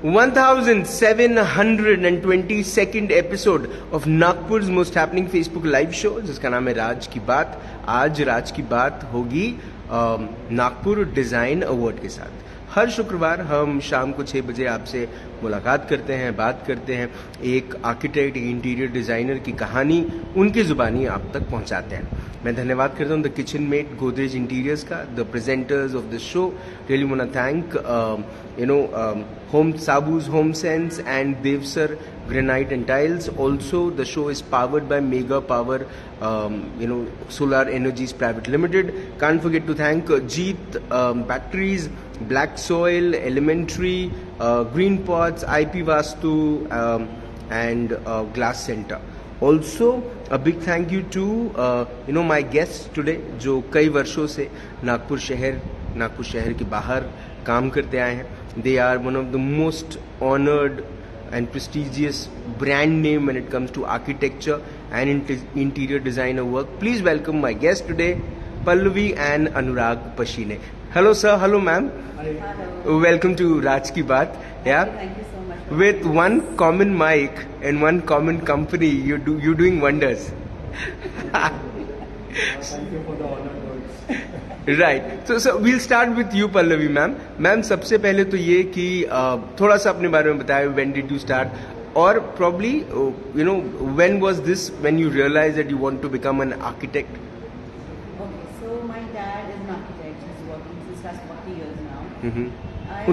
1722nd episode of Nagpur most happening Facebook live show, जिसका नाम है राज की बात। आज राज की बात होगी नागपुर डिजाइन अवार्ड के साथ। हर शुक्रवार हम शाम को 6 बजे आपसे मुलाकात करते हैं, बात करते हैं, एक आर्किटेक्ट, एक इंटीरियर डिजाइनर की कहानी उनकी जुबानी आप तक पहुंचाते हैं। मैं धन्यवाद करता हूं the kitchen mate Godrej interiors का, the presenters of the show. Really want to thank Home Sabu's Home Sense and Devsar Granite and Tiles. Also, the show is powered by Mega Power, Solar Energies Private Limited. Can't forget to thank Jeet Batteries, Black Soil, Elementary, Green Pots, IP Vastu, and Glass Center. Also, a big thank you to my guests today, जो कई वर्षों से नागपुर शहर के बाहर काम करते आए हैं। They are one of the most honored and prestigious brand name when it comes to architecture and interior designer work. Please welcome my guests today, Pallavi and Anurag Pashine. Hello sir, hello ma'am. Hello. Welcome to Raj Ki Baat. Yeah. Thank you so much. With one common mic and one common company, you're doing wonders. Thank you for the honor words. Right, so we'll start with you Pallavi ma'am. Ma'am सबसे पहले तो ये कि थोड़ा सा अपने बारे में बताएं, when did you start, और probably when was this when you realized that you want to become an architect? Okay, so my dad is an architect. He's working since last 40 years now.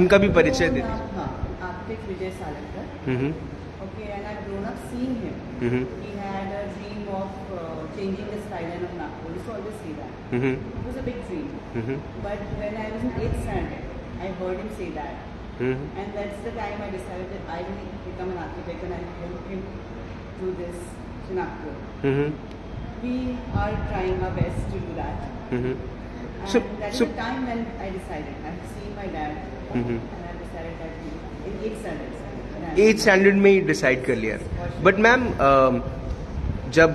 उनका भी परिचय दे दीजिए। हाँ, architect Vijay Salankar. Okay, and I've grown up seeing him. He had a dream of changing the skyline of Nagpur. He used to always say that. It was a big dream. But when I was in 8th standard, I heard him say that. And that's the time I decided that I will become an architect and I'll help him do this to Nagpur. We are trying our best to do that. And that's the time when I decided. I have seen my dad and I decided that in 8th standard. 8th standard में ही decide कर लिया। But ma'am जब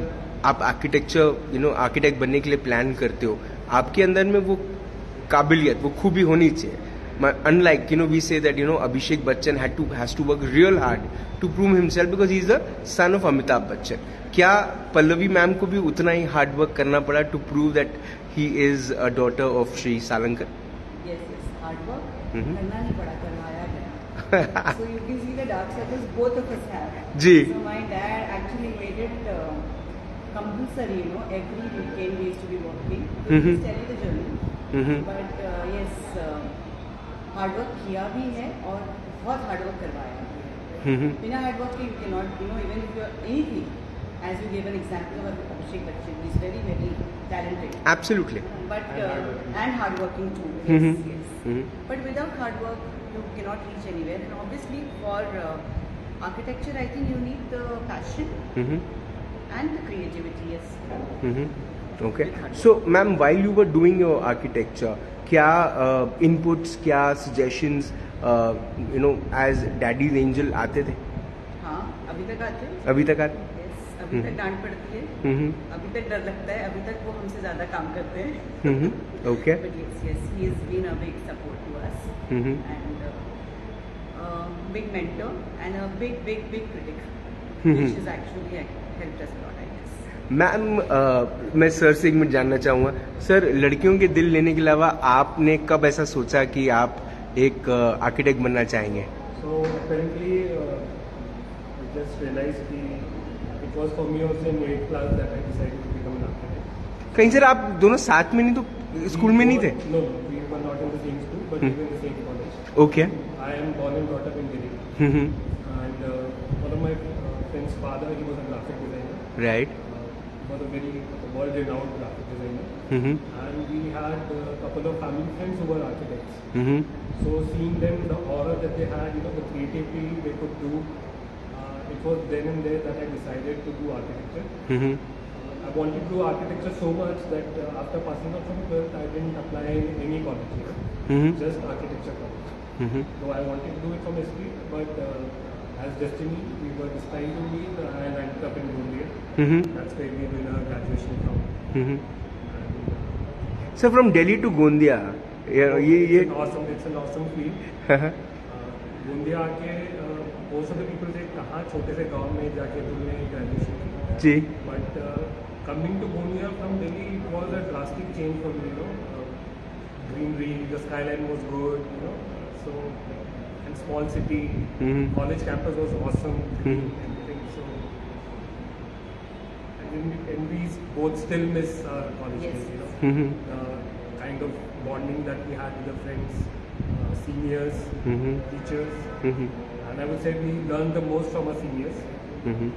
आप architect बनने के लिए plan करते हो, आपके अंदर में वो काबिलियत, वो खूबी होनी चाहिए। Unlike we say that Abhishek Bachchan has to work real hard to prove himself because he is the son of Amitabh Bachchan. क्या पल्लवी मैम को भी उतना ही हार्ड वर्क करना पड़ा to prove that he is a daughter of Shri Salankar? Yes, hard work. करना नहीं पड़ा, करवाया गया. So you can see the dark circles both of us have. जी. So my dad actually made it compulsory. Every weekend we used to be working. He's telling the journey. But yes, hard work किया भी है और बहुत hard work करवाया है। बिना hard work के you cannot, even if you are anything, as you gave an example of Abhishek Bachchan, he is very, very talented. Absolutely. But and hardworking too. Yes, yes. But without hard work, you cannot reach anywhere. And obviously, for architecture, I think you need the passion and the creativity. Yes. Okay. So, ma'am, while you were doing your architecture, क्या inputs, क्या suggestions, as Daddy's Angel आते थे? हाँ, अभी तक आते हैं। अभी तक आते? Yes, अभी तक डांट पड़ती है। अभी तक डर लगता है, अभी तक वो हमसे ज्यादा काम करते हैं। Okay. But yes, he has been a big support to us and big mentor and a big critic, which has actually helped us a lot, I guess. Ma'am मैं सर से एक मिनट जानना चाहूँगा, सर लड़कियों के दिल लेने के अलावा आपने कब ऐसा सोचा कि आप एक आर्किटेक्ट बनना चाहेंगे? So apparently, I just realized that it was for me also in 8th class that I decided to become an architect. कहीं सर आप दोनों साथ में नहीं तो स्कूल में नहीं थे? No, we were not in the same school, but we were in the same college. Okay. I am born and brought up in Delhi, and one of my friend's father, he was a graphic designer. Right. Was a very world-renowned graphic designer, and we had a couple of family friends who were architects. So seeing them, the aura that they had, the creativity they could do, it was then and there that I decided to do architecture. I wanted to do architecture so much that after passing out from 12th, I didn't apply in any college, just architecture college. So I wanted to do it from SP, but as destiny, we were destined to meet, and I ended up in Gondia. That's where we did our graduation from. So from Delhi to Gondia, It's an awesome field. बूंदिया आके most of the people से कहाँ छोटे से गांव में जाके तुमने graduation की, जी बट कमिंग टू बूंदिया from Delhi it was a drastic change for me, you know, greenery, the skyline was good, you know, so, and small city, college campus was awesome, everything, so, and we both still miss our college Yes. days, you know, kind of bonding that we had with the friends, seniors, teachers, and I would say we learned the most from our seniors, and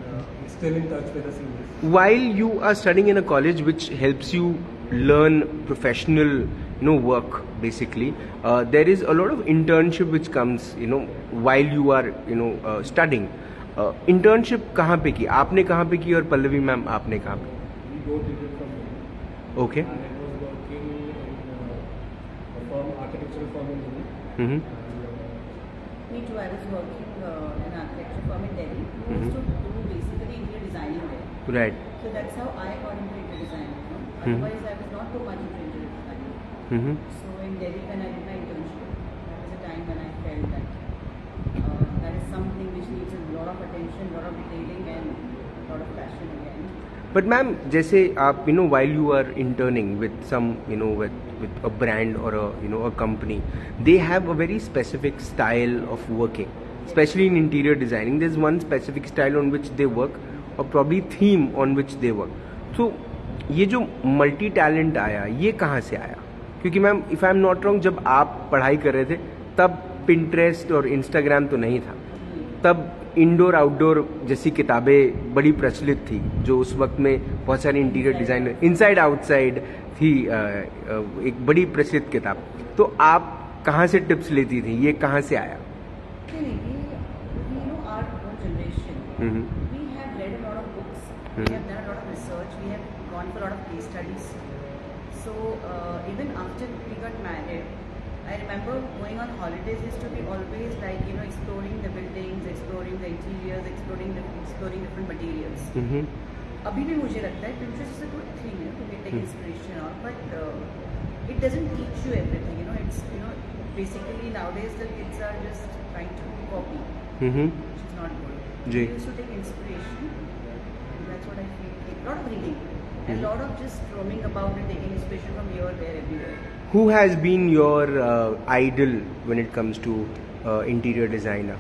we're still in touch with the seniors. while you are studying in a college which helps you learn professional work basically, there is a lot of internship which comes while you are studying. Internship कहाँ पे की आपने, कहाँ पे की, और Pallavi ma'am आपने कहाँ पे? We both did it from Delhi. Okay. And I was working in a firm, architectural firm in Delhi. Me too. I was working in an architecture firm in Delhi. We used to do basically interior designing there. Right. So that's how I got into interior design. You know? Otherwise, I was not too much into interior design. So in Delhi, when I did my internship, that was a time when I felt that that is something which needs a lot of attention, lot of detailing, and a lot of passion again. But ma'am, जैसे आप while you are interning with some with a brand or a company, they have a very specific style of working, especially in interior designing. There's one specific style on which they work, or probably theme on which they work. So ये जो multi talent आया, ये कहाँ से आया? क्योंकि ma'am if I am not wrong, जब आप पढ़ाई कर रहे थे तब पिंटरेस्ट और इंस्टाग्राम तो नहीं था, तब इंडोर आउटडोर जैसी किताबें बड़ी प्रचलित थी, जो उस वक्त में बहुत सारी इंटीरियर डिजाइनर, इनसाइड आउटसाइड थी, एक बड़ी प्रचलित किताब. तो आप कहाँ से टिप्स लेती थी, ये कहाँ से आया? Our own generation, we have read a lot of books, we have done a lot of research, we have gone for a lot of case studies. So even after we got married, I remember going on holidays used to be always like exploring the buildings, exploring the interiors, exploring different materials. अभी भी मुझे लगता है Pinterest is a good thing to take inspiration on, but it doesn't teach you everything. It's basically nowadays the kids are just trying to copy, which is not good. Ji. You used to take inspiration, and that's what I feel. A lot of reading, and a lot of just roaming about and taking inspiration from here, there, everywhere. Who has been your idol when it comes to interior designer?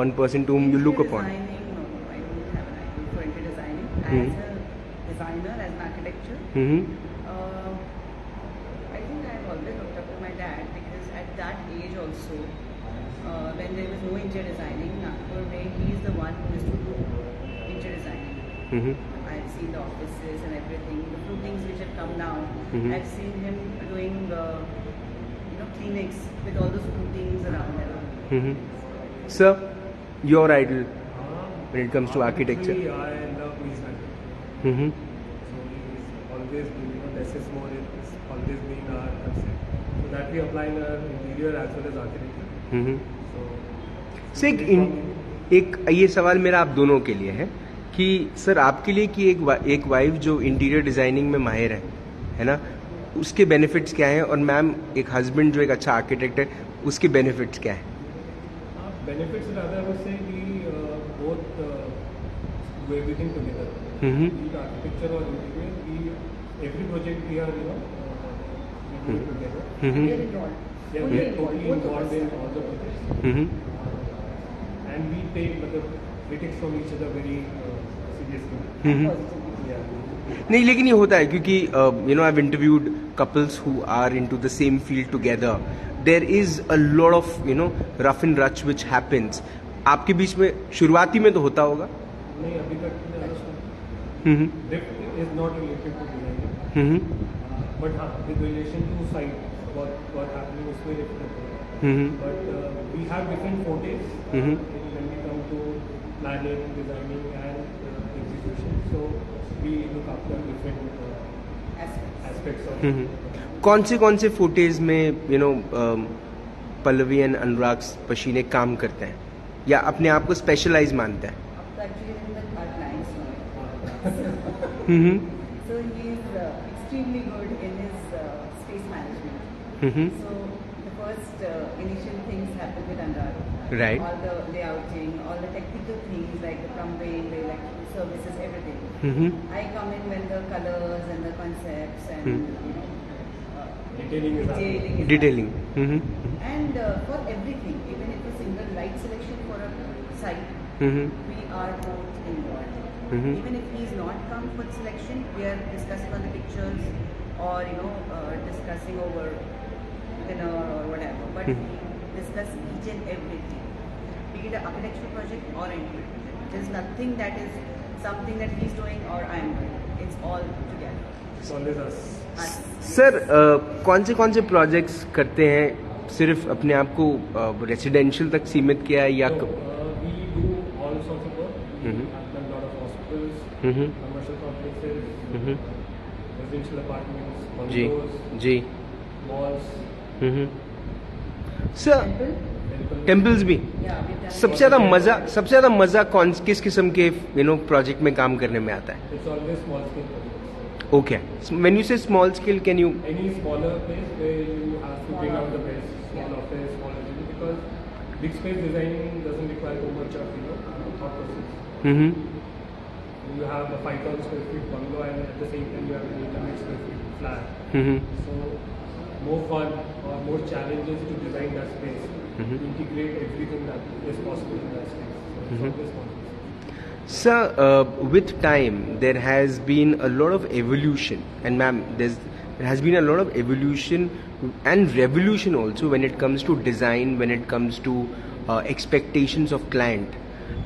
One person to whom you look upon? Designing, no, I don't have an idol for interior designing. As a designer, as an architecture, I think I've always looked up to my dad, because at that age also, when there was no interior designing, Nagpur May, he is the one who used to do interior designing. I've seen the offices and everything, the floatings which have come now. I've seen him doing, clinics with all those floatings around them. Sir, your idol when it comes to architecture? I love Louis Van Gogh. So he's always been, less is more, it's always been our concept. So that we apply in our interior as well as architecture. So एक ये सवाल मेरा आप दोनों के लिए है कि सर आपके लिए कि एक वाइफ जो इंटीरियर डिजाइनिंग में माहिर है ना, उसके बेनिफिट्स क्या हैं, और मैम एक हस्बैंड जो एक अच्छा आर्किटेक्ट है, उसके बेनिफिट्स क्या हैं? Benefits rather, I would say we both do everything together. Be it architecture or interior, every project we are we do it together. We are involved. Yeah, we are totally involved in all the projects. And we take critics from each other very seriously. Yeah. नहीं, लेकिन ये होता है क्योंकि I have interviewed couples who are into the same field together. There is a lot of rough and rush which happens. आपके बीच में शुरुआती में तो होता होगा? नहीं, अभी तक drift is not related to design. But हाँ, with relation to site, what happening उसमें different होता है. But we have different fortes when we come to planning, designing, and execution. So we look after different aspects of. कौन से footage में Pallavi and Anurag पशीने काम करते हैं या अपने आप को स्पेशलाइज मानते हैं? So he is extremely good in his space management. So the first initial things happen with Anurag. Right. All the layouting, all the technical things like the plumbing, the electrical services, everything. Mm-hmm. I come in when the colors and the concepts and you know, Detailing is detailing. is Detailing. happening. Mm-hmm. And for everything, even if a single light selection for a site, Mm-hmm. we are both involved. Mhm. Even if he's not come for the selection, we are discussing on the pictures or discussing over dinner or whatever. But Mhm. we discuss each and everything, be it an architectural project or an interior project. There's nothing that is something that he's doing or I'm doing. It's all together. It's always us. Us. Sir कौन से projects करते हैं? सिर्फ अपने आप को residential तक सीमित किया है या So, we do all sorts of work. We Mhm. have done a lot of hospitals, Mhm. commercial complexes, Mhm. residential apartments, ji condos, ji malls, sir Temple? temples. Temples भी Yeah, we've done सबसे ज्यादा मजा किस किस्म के project में काम करने में आता है? It's always small scale projects. Okay, when you say small scale can you Any smaller place where you have to bring out the best, small Yeah. office, small everything, because big space designing doesn't require too much of thought process. You have a 5,000 square feet bungalow and at the same time you have an 800 square feet flat. So more fun or more challenges to design that space, to integrate everything that is possible in that space. So it's always fun. Sir, with time, there has been a lot of evolution, and ma'am, there has been a lot of evolution and revolution also when it comes to design, when it comes to expectations of client,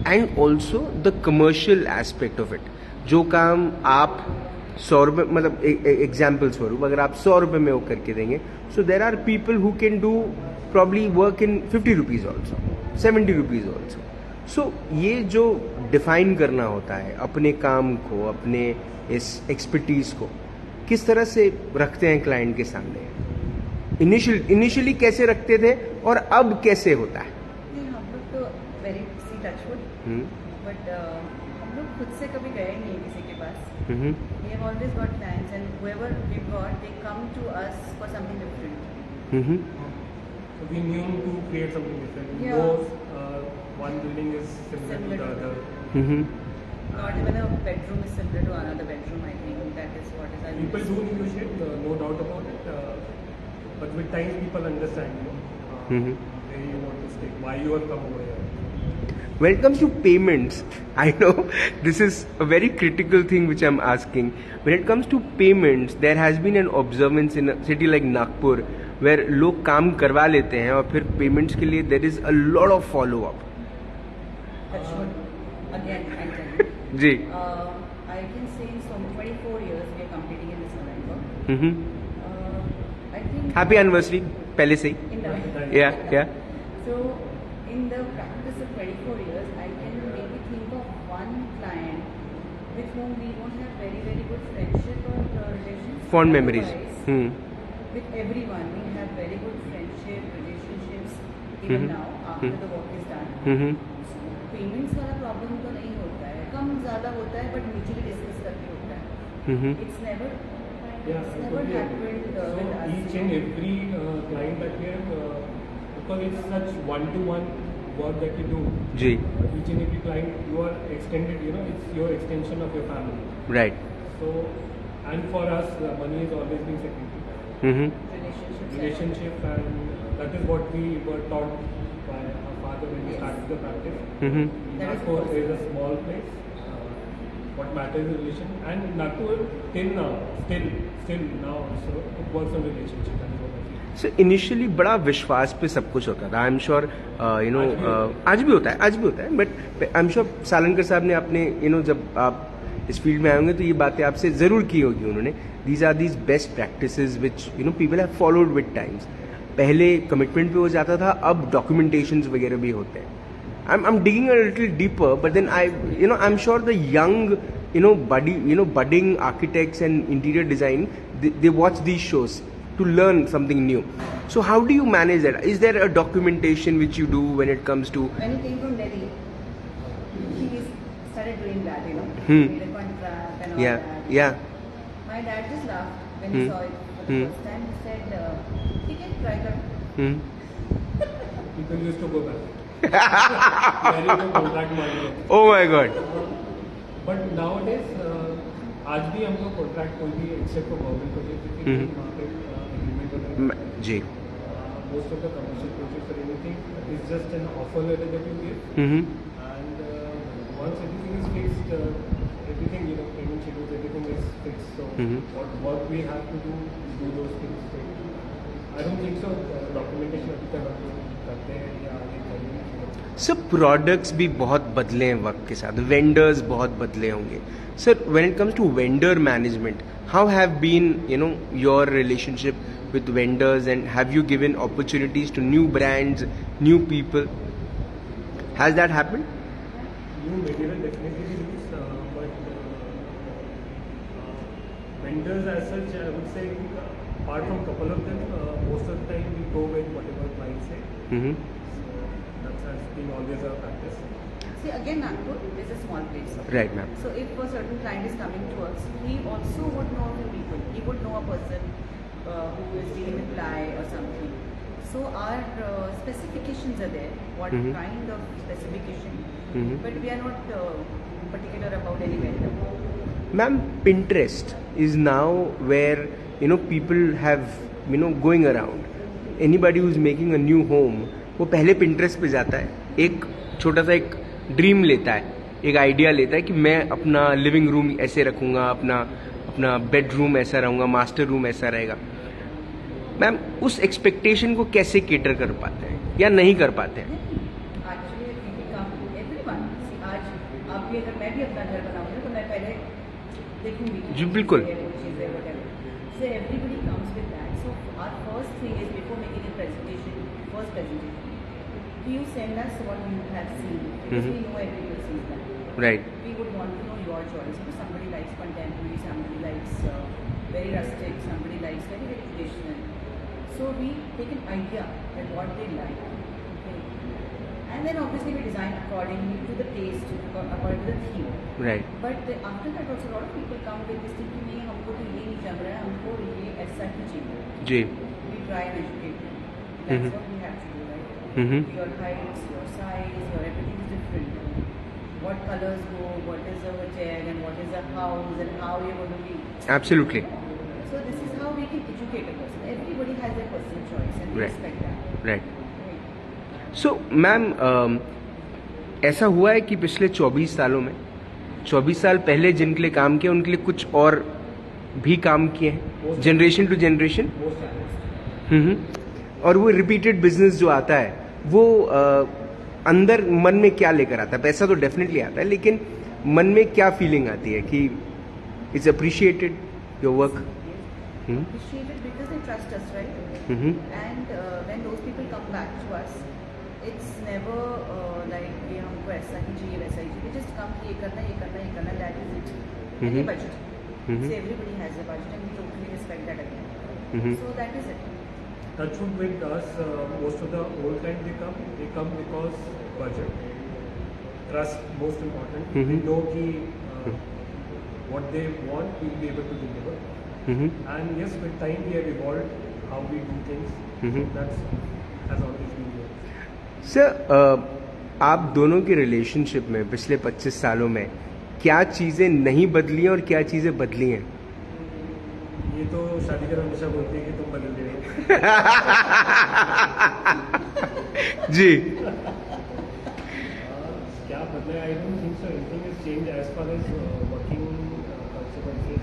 and also the commercial aspect of it. जो काम आप 100 रुपये मतलब example स्वरूप अगर आप 100 रुपये में वो करके देंगे, so there are people who can do probably work in 50 rupees also, 70 rupees also. सो ये जो डिफाइन करना होता है अपने काम को, अपने इस एक्सपर्टीज को किस तरह से रखते हैं क्लाइंट के सामने? इनिशियली कैसे रखते थे और अब कैसे होता है? हम लोग तो वेरी सी टचवुड, बट हम लोग खुद से कभी गए नहीं है किसी के पास. We have always got clients and whoever we've got, they come to us for something different. So we knew to create something different. Yeah. Though one building is similar to the other. Not even a bedroom is similar to another bedroom. I think that is what is our People do negotiate, no doubt about it. But with time, people understand, where you want to stay, why you have come over here. When it comes to payments, I know this is a very critical thing which I'm asking. When it comes to payments, there has been an observance in a city like Nagpur where लोग काम करवा लेते हैं और फिर payments के लिए there is a lot of follow up. touchwood. Again, I tell you. Ji. I can say in so 24 years we are competing in this November. I think. Happy anniversary पहले से ही. In the, Yeah. So, in the practice of 24 years, I can maybe think of one client with whom we don't have very, very good friendship or relationship. Fond memories. Otherwise, with everyone, we have very good friendship, relationships, even now, after the work is done. So, payments वाला problem तो नहीं होता है, कम ज़्यादा होता है, but mutually discuss करके होता है. It's never Yeah, It's never happened so with us. each and every client that we have, because it's such one-to-one work that you do. जी. Each and every client, you are extended. It's your extension of your family. Right. So, and for us, money has always been secondary. Relationship, and that is what we were taught by our father when we started the practice. Nagpur is a small place. What matters is relation, and Nagpur till now, still now, so it works on relationship. That is what I feel. So initially बड़ा विश्वास पे सब कुछ होता था. I am sure आज भी होता है बट आई एम श्योर सालनकर साहब ने अपने जब आप इस फील्ड में आए होंगे तो ये बातें आपसे जरूर की होगी उन्होंने. These are these best practices which people have followed with times. पहले कमिटमेंट पे हो जाता था, अब डॉक्यूमेंटेशन वगैरह भी होते हैं. I'm digging a little deeper, but then I'm sure the young budding architects and interior design, they watch these shows to learn something new. So how do you manage that? Is there a documentation which you do when it comes to? When he came from Delhi, he started doing that, the contract and all Yeah, that. yeah. My dad just laughed when he saw it for the first time. He said, "He can try that." people used to go back. Very good contract market. Oh my God. But nowadays, आज भी हम लोग contract कोई भी except for government project वहाँ पे agreement होता है. जी. Most of the commercial projects or anything is just an offer letter that you give, and once everything is fixed, everything payment schedules, everything is fixed. So what we have to do those things. So I don't think so. Documentation अभी तक हम लोग करते हैं या आगे करेंगे. Sir products भी बहुत बदले हैं वक्त के साथ, वेंडर्स बहुत बदले होंगे. Sir when it comes to vendor management, how have been your relationship with vendors, and have you given opportunities to new brands, new people? Has that happened? New material definitely we use, but vendors as such, I would say, apart from couple of them, most of the time we go with whatever clients say. So that has been always our practice. See, again, Nagpur is a small place. Right, ma'am. So if a certain client is coming to us, he also would know the people. He would know a person who is dealing with ply or something. So our specifications are there. What kind of specification? But we are not particular about any vendor. Ma'am, Pinterest is now where people have going around. Anybody who's making a new home, वो पहले Pinterest पे जाता है, एक छोटा सा एक dream लेता है, एक आइडिया लेता है कि मैं अपना लिविंग रूम ऐसे रखूँगा, अपना बेडरूम ऐसा रहूँगा, मास्टर रूम ऐसा रहेगा. मैम उस एक्सपेक्टेशन को कैसे केटर कर पाते हैं या नहीं कर पाते हैं? आज भी अगर मैं भी अपना घर बनाऊंगी तो मैं पहले देखूंगी जी बिल्कुल. So everybody comes with that. So our first thing is before making a presentation, first presentation, you send us what you have seen because we know everybody sees that. Right. We would want to know your choice. Because somebody likes contemporary, somebody likes very rustic, somebody likes very very traditional. So we take an idea at what they like, okay? And then obviously we design accordingly to the taste, according to the theme. Right. But after that also a lot of people come with this thing कि नहीं हमको तो ये नहीं जम रहा है, हमको ये ऐसा ही चाहिए. जी. We try and educate them. That's what we have to do, right? Your heights, your size, your everything is different. What colors go, what is a chair, and what is a house, and how you're going to be. Absolutely. So this is how we can educate a person. Everybody has their personal choice and we respect that. Right. So, ma'am ऐसा हुआ है कि पिछले 24 सालों में 24 साल पहले जिनके लिए काम किया उनके लिए कुछ और भी काम किए हैं, जनरेशन टू जनरेशन. और वो रिपीटेड बिजनेस जो आता है वो अंदर मन में क्या लेकर आता है? पैसा तो डेफिनेटली आता है, लेकिन मन में क्या फीलिंग आती है कि it's appreciated your work? Appreciated because they trust us, right? And when those people come back to us, it's never like ये हमको ऐसा ही चाहिए वैसा ही चाहिए. They just come ये करना ये करना ये करना. That is it. And a budget. So everybody has a budget, and we totally respect that again. So that is it. Touch wood with us, most of the old clients they come because budget, trust most important. They know कि what they want we'll be able to deliver. And yes, with time we have evolved how we do things. That's has always been there. Sir आप दोनों के relationship में पिछले 25 सालों में क्या चीज़ें नहीं बदली हैं और क्या चीज़ें बदली हैं? ये तो शादी कर हमेशा बोलते हैं कि तुम बदल रहे हो. जी. क्या बदला? I don't think so. Anything has changed as far as working consequences.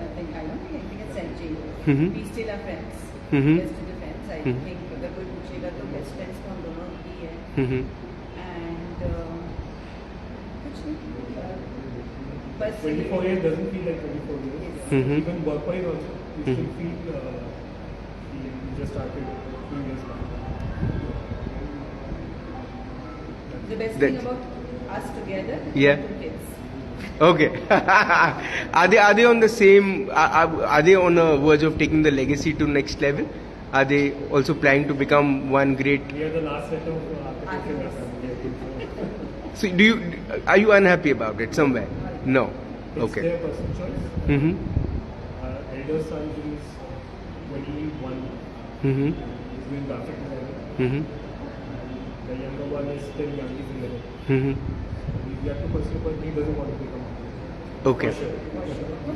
I don't think anything has changed. We still are friends. Best to the friends. I think अगर कोई पूछेगा तो best friends तो हम दोनों ही है. And कुछ नहीं. बस 24 years doesn't feel like 24 years. Even work-wise also, you still feel you just started a few years back. The best thing about us together is Yeah. the kids. Okay. Are they on the same? Are they on a verge of taking the legacy to next level? Are they also planning to become one great? We are the last set of architects in our family. So are you unhappy about it somewhere? No. It's Okay. their personal choice. Our elder son is 21. He's doing graphic design. The younger one is still young, he's 11. He's yet to pursue, but he doesn't want to become architect. Okay, For sure.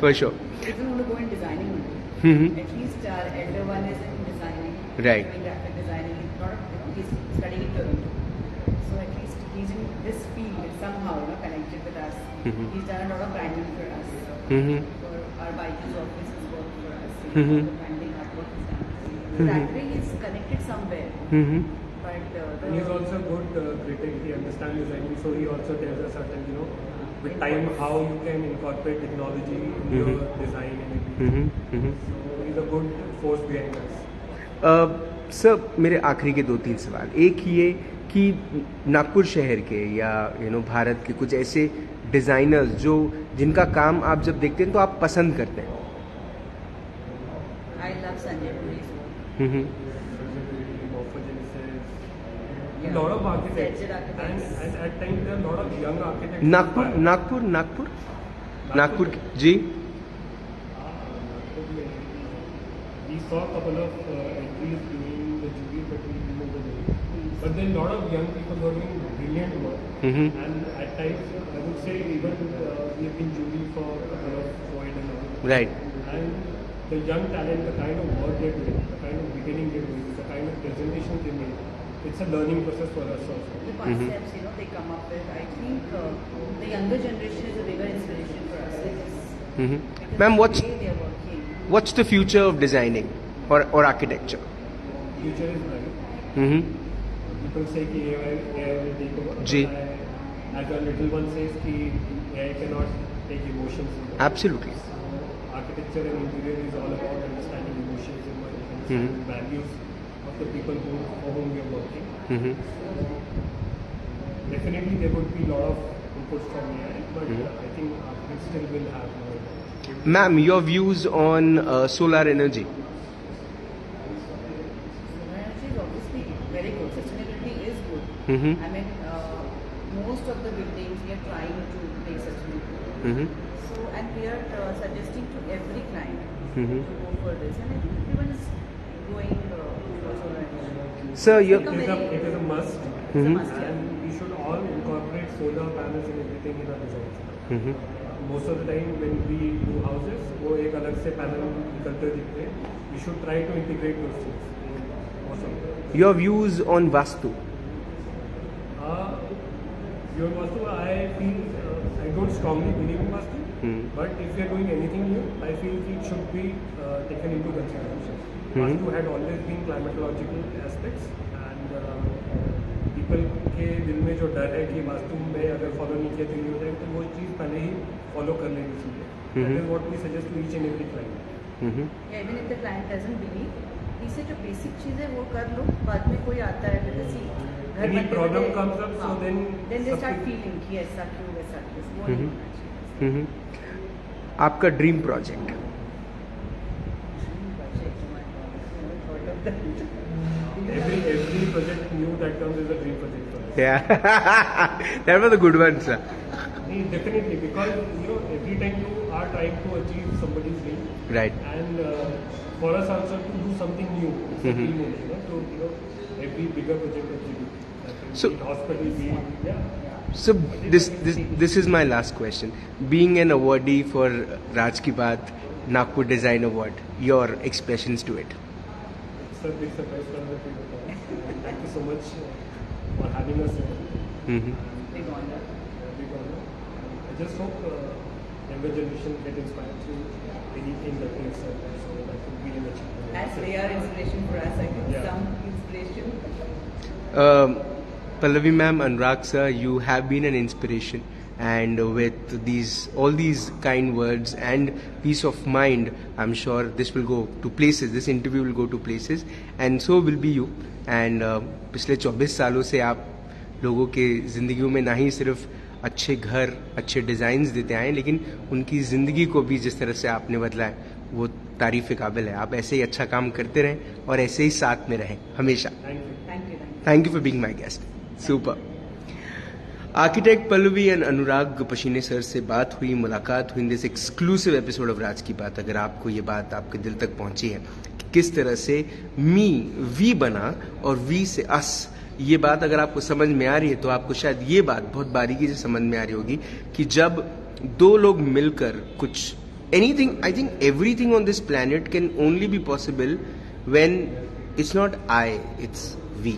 for sure. He doesn't want to go in designing only. At least our elder one is in designing. Right. Doing graphic designing. He's studying in Toronto. So at least he's in this field somehow, connected with us. He's done a lot of branding for us. For our Byju's office has worked for us. The branding artwork is done. So that way he's connected somewhere. But And he's also a good critic. He understands designing, so he also tells us that, with time how you can incorporate technology in your design and everything. So he's a good force behind us. Sir मेरे आखिरी के 2-3 सवाल. एक ये कि नागपुर शहर के या भारत के कुछ ऐसे डिज़ाइनर्स जिनका काम आप जब देखते हैं तो आप पसंद करते हैं. I love Sanjay Puri's work. A lot of architects, Sedgwick architects. and at times there are a lot of young architects. Nagpur ji. We saw a couple of entries during the jury, but we didn't know the name. But there are a lot of young people who are doing brilliant work. And at times, I would say even we have been jury for a couple of Void and all. Right. And the young talent, the kind of work they're doing, the kind of beginning they're doing, the kind of presentation they make, it's a learning process for us also. The concepts, they come up with. I think the younger generation is a bigger inspiration for us. Because Ma'am, the what's way they are working. what's the future of designing or architecture? Future is bright. People say कि AI will take over. Ji. As a little one says कि AI cannot take emotions. Absolutely. Architecture and interior is all about understanding emotions and values of the people for whom we are working. Definitely there would be a lot of inputs from AI, but I think architects still will have more. Ma'am, your views on solar energy? Solar energy is obviously very good. Sustainability is good. I mean, most of the buildings we are trying to make sustainable. So, and we are suggesting to every client to go for this. And I think everyone is going for solar energy. Sir, It is a must, It's a must, yeah. and we should all incorporate solar panels and everything in our designs. Most of the time when we do houses, वो एक अलग से panel निकलते दिखते हैं. We should try to integrate those things. Most of them. your views on Vastu? Your Vastu, I feel I don't strongly believe in Vastu, but if we are doing anything new, I feel it should be taken into consideration. Vastu had always been climatological aspects, and people के दिल में जो डर है कि वास्तु में अगर follow नहीं किया तो ये हो जाए, तो वो चीज़ पहले ही फॉलो कर लेनी चाहिए. That is what we suggest to each and every client. Yeah, even if the client doesn't believe, he said जो basic चीज़ें वो कर लो, बाद में कोई आता है तो see. Any problem comes up, so then they start something- feeling कि ऐसा क्यों वैसा क्यों. वो नहीं होना चाहिए. आपका dream project? Every project new that comes is a dream project for us. Yeah, that was a good one, sir. Definitely, because every time you are trying to achieve somebody's dream, Right. and for us also to do something new, it's a dream only, to every bigger project that we do. So- Be it hospital, be it, yeah. So this is my last question. Being an awardee for Raj Ki Baat Nagpur Design Award, your expressions to it? It's a big surprise for the people. Thank you so much for having us here. Big honor. Big honor. I just hope younger generation get inspired through anything that we have said, so that would be an achievement. As they are inspiration for us, I think Yeah. some inspiration. Pallavi ma'am, Anurag sir, you have been an inspiration, and with all these kind words and peace of mind, I'm sure this will go to places, this interview will go to places, and so will be you. And पिछले 24 सालों से आप लोगों के ज़िंदगियों में ना ही सिर्फ अच्छे घर, अच्छे डिज़ाइंस देते आए, लेकिन उनकी ज़िंदगी को भी जिस तरह से आपने बदला है, वो तारीफ़ के काबिल है. आप ऐसे ही अच्छा काम करते रहें और ऐसे ही साथ में रहें हमेशा. Thank you. Thank you. Thank you for being my guest. Super. Architect Pallavi and Anurag Pashine sir से बात हुई, मुलाकात हुई in this exclusive episode of Raaz Ki Baat. अगर आपको ये बात आपके दिल तक पहुंची है कि किस तरह से वी बना और वी से अस, ये बात अगर आपको समझ में आ रही है तो आपको शायद ये बात बहुत बारीकी से समझ में आ रही होगी कि जब दो लोग मिलकर कुछ anything, I think everything on this planet can only be possible when it's not I, it's we.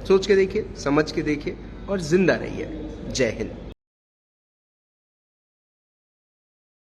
सोच के देखिए, समझ के देखिए और जिंदा रहिए। जय हिंद।